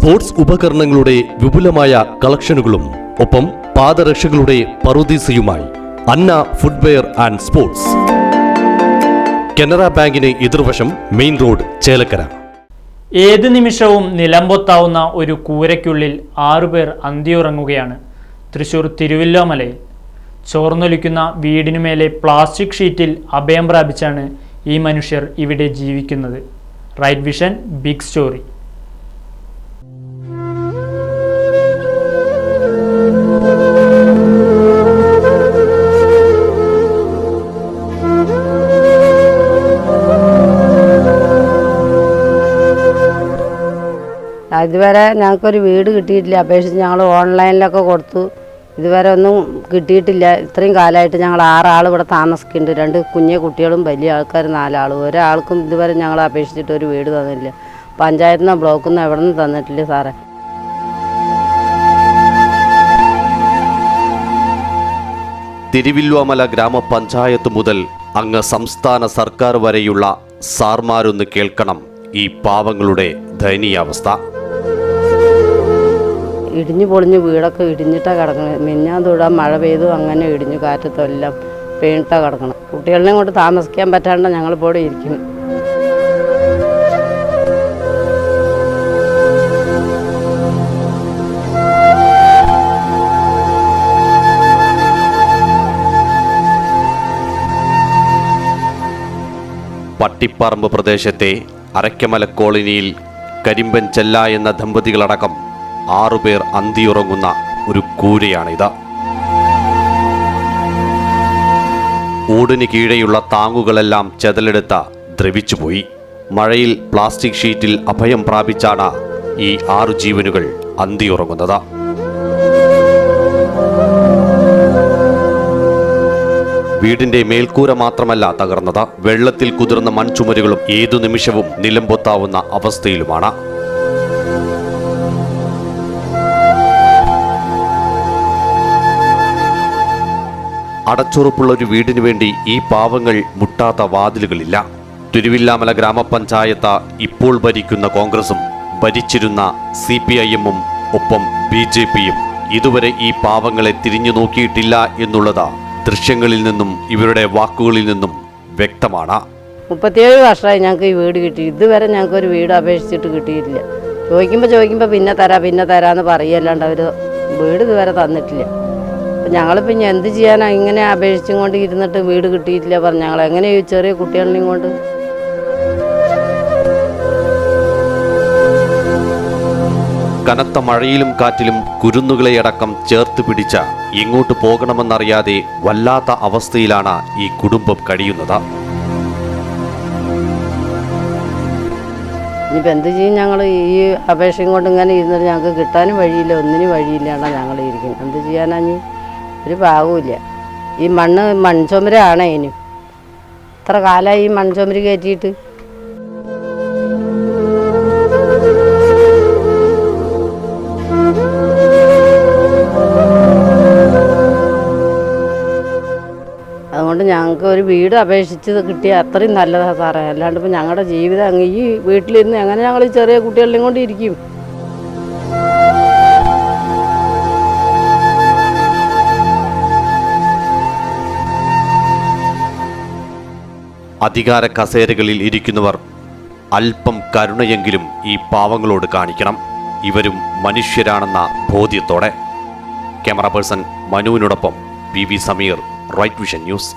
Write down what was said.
Sports ഉപകരണങ്ങളുടെ വിപുലമായ കളക്ഷനുകളും ഒപ്പം പാദരക്ഷകളുടെ പറുദീസയുമായി അന്ന ഫുട്വെയർ ആൻഡ് സ്പോർട്സ്. കനറ ബാങ്കിന് എതിർവശം മെയിൻ റോഡ്, ചേലക്കര. ഏത് നിമിഷവും നിലംപൊത്താവുന്ന ഒരു കൂരയ്ക്കുള്ളിൽ 6 പേർ അന്തിയുറങ്ങുകയാണ് തൃശൂർ തിരുവില്ലോമലയിൽ. ചോർന്നൊലിക്കുന്ന വീടിനുമേലെ പ്ലാസ്റ്റിക് ഷീറ്റിൽ അഭയം പ്രാപിച്ചാണ് ഈ മനുഷ്യർ ഇവിടെ ജീവിക്കുന്നത്. Right vision, big story. ഇതുവരെ ഞങ്ങൾക്കൊരു വീട് കിട്ടിയിട്ടില്ല. അപേക്ഷിച്ച് ഞങ്ങൾ ഓൺലൈനിലൊക്കെ കൊടുത്തു. ഇതുവരെ ഒന്നും കിട്ടിയിട്ടില്ല. ഇത്രയും കാലമായിട്ട് ഞങ്ങൾ 6 ആൾ ഇവിടെ താമസിക്കുന്നുണ്ട്. 2 കുഞ്ഞു കുട്ടികളും വലിയ ആൾക്കാർ 4 ആൾ. ഒരാൾക്കും ഇതുവരെ ഞങ്ങൾ അപേക്ഷിച്ചിട്ട് ഒരു വീട് തന്നില്ല. പഞ്ചായത്തിൽ നിന്നോ ബ്ലോക്കിൽ നിന്നോ എവിടെ നിന്ന് തന്നിട്ടില്ല സാറേ. തിരുവില്ലോമല ഗ്രാമപഞ്ചായത്ത് മുതൽ അങ്ങ് സംസ്ഥാന സർക്കാർ വരെയുള്ള സാർമാരൊന്ന് കേൾക്കണം ഈ പാവങ്ങളുടെ ദയനീയാവസ്ഥ. ഇടിഞ്ഞു പൊളിഞ്ഞ് വീടൊക്കെ ഇടിഞ്ഞിട്ടാണ് കിടക്കണം. മിന്നാൻ തൊടാൻ മഴ പെയ്തു, അങ്ങനെ ഇടിഞ്ഞു കാറ്റത്തെല്ലാം വീണിട്ടാണ് കിടക്കണം. കുട്ടികളെയും കൊണ്ട് താമസിക്കാൻ പറ്റാണ്ട് ഞങ്ങളിപ്പോൾ ഇരിക്കുന്നു. പട്ടിപ്പറമ്പ് പ്രദേശത്തെ അരക്കമല കോളനിയിൽ കരിമ്പൻ ചെല്ല എന്ന ദമ്പതികളടക്കം 6 പേർ അന്തിയുറങ്ങുന്ന ഒരു കൂരയാണിത്. ഓടിന് കീഴെയുള്ള താങ്ങുകളെല്ലാം ചെതലെടുത്ത് ദ്രവിച്ചുപോയി. മഴയിൽ പ്ലാസ്റ്റിക് ഷീറ്റിൽ അഭയം പ്രാപിച്ചാണ് ഈ 6 ജീവനുകൾ അന്തിയുറങ്ങുന്നത്. വീടിന്റെ മേൽക്കൂര മാത്രമല്ല തകർന്നത്, വെള്ളത്തിൽ കുതിർന്ന മൺചുമരുകളും ഏതു നിമിഷവും നിലംപൊത്താവുന്ന അവസ്ഥയിലുമാണ്. അടച്ചുറപ്പുള്ള ഒരു വീടിനു വേണ്ടി ഈ പാവങ്ങൾ മുട്ടാത്ത വാതിലുകളില്ല. തിരുവില്ലാമല ഗ്രാമപഞ്ചായത്ത് ഇപ്പോൾ ഭരിക്കുന്ന കോൺഗ്രസും ഭരിച്ചിരുന്ന CPIM-ഉം ഒപ്പം BJP-യും ഇതുവരെ ഈ പാവങ്ങളെ തിരിഞ്ഞു നോക്കിയിട്ടില്ല എന്നുള്ളത് ദൃശ്യങ്ങളിൽ നിന്നും ഇവരുടെ വാക്കുകളിൽ നിന്നും വ്യക്തമാണ്. 37 വർഷമായി ഞങ്ങൾക്ക് ഈ വീട് കിട്ടി. ഇതുവരെ ഞങ്ങൾക്ക് ഒരു വീട് അപേക്ഷിച്ചിട്ട് കിട്ടിയിട്ടില്ല. ചോദിക്കുമ്പോൾ പിന്നെ തരാമെന്ന് പറയല്ലാണ്ട് അവർ വീട് ഇതുവരെ തന്നിട്ടില്ല. അപ്പം ഞങ്ങളിപ്പോൾ ഇനി എന്ത് ചെയ്യാനാ? ഇങ്ങനെ അപേക്ഷിച്ചും കൊണ്ട് ഇരുന്നിട്ട് വീട് കിട്ടിയിട്ടില്ല പറഞ്ഞ് ഞങ്ങൾ എങ്ങനെ ഈ ചെറിയ കുട്ടികളെയും കൊണ്ട്? കനത്ത മഴയിലും കാറ്റിലും കുരുന്നുകളെയടക്കം ചേർത്ത് പിടിച്ച എങ്ങോട്ട് പോകണമെന്നറിയാതെ വല്ലാത്ത അവസ്ഥയിലാണ് ഈ കുടുംബം കഴിയുന്നത്. ഇനിയിപ്പോൾ എന്ത് ചെയ്യും? ഞങ്ങൾ ഈ അപേക്ഷയും കൊണ്ട് ഇങ്ങനെ ഇരുന്നിട്ട് ഞങ്ങൾക്ക് കിട്ടാനും വഴിയില്ല, ഒന്നിനും വഴിയില്ലാണ്ടാണ് ഞങ്ങൾ ഇരിക്കുന്നത്. എന്ത് ചെയ്യാനാ? ഇനി ഒരു ഭാഗവുമില്ല. ഈ മൺചുമരാണ് അതിനും. ഇത്ര കാലമായി ഈ മൺചുമര് കയറ്റിയിട്ട്. അതുകൊണ്ട് ഞങ്ങൾക്ക് ഒരു വീട് അപേക്ഷിച്ച് കിട്ടിയാൽ അത്രയും നല്ലതാണ് സാറേ. അല്ലാണ്ട് ഇപ്പം ഞങ്ങളുടെ ജീവിതം അങ്ങ് ഈ വീട്ടിലിരുന്ന് എങ്ങനെ ഞങ്ങൾ ഈ ചെറിയ കുട്ടികളെയും കൊണ്ട് ഇരിക്കും? അധികാര കസേരകളിൽ ഇരിക്കുന്നവർ അല്പം കരുണയെങ്കിലും ഈ പാവങ്ങളോട് കാണിക്കണം. ഇവരും മനുഷ്യരാണെന്ന ബോധ്യത്തോടെ. ക്യാമറ പേഴ്സൺ മനുവിനോടൊപ്പം PV Sameer, right vision news.